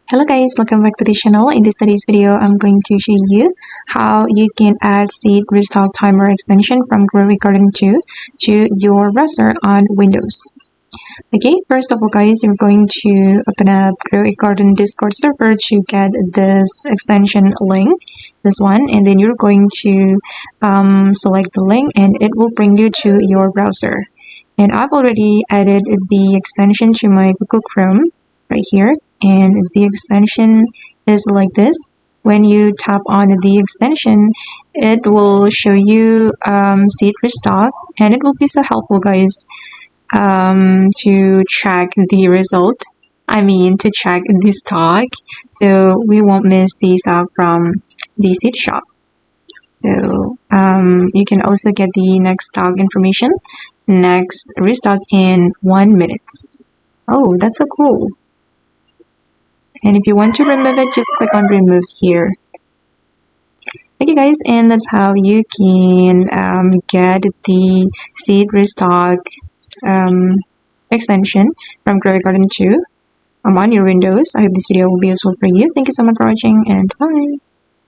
Hello guys, welcome back to the channel. In today's video, I'm going to show you how you can add Seed Restock Timer Extension from Growing Garden 2 to your browser on Windows. Okay, first of all guys, you're going to open up Growing Garden Discord server to get this extension link, this one, and then you're going to select the link and it will bring you to your browser. And I've already added the extension to my Google Chrome right here, and the extension is like this. When you tap on the extension, it will show you Seed Restock, and it will be so helpful guys to track the result. To track the stock, so we won't miss the stock from the seed shop. So you can also get the next stock information, next restock in 1 minute. Oh, that's so cool. And if you want to remove it, just click on remove here. Okay guys, and that's how you can get the Seed Restock extension from Growing Garden 2 on your Windows. I hope this video will be useful for you. Thank you so much for watching, and bye!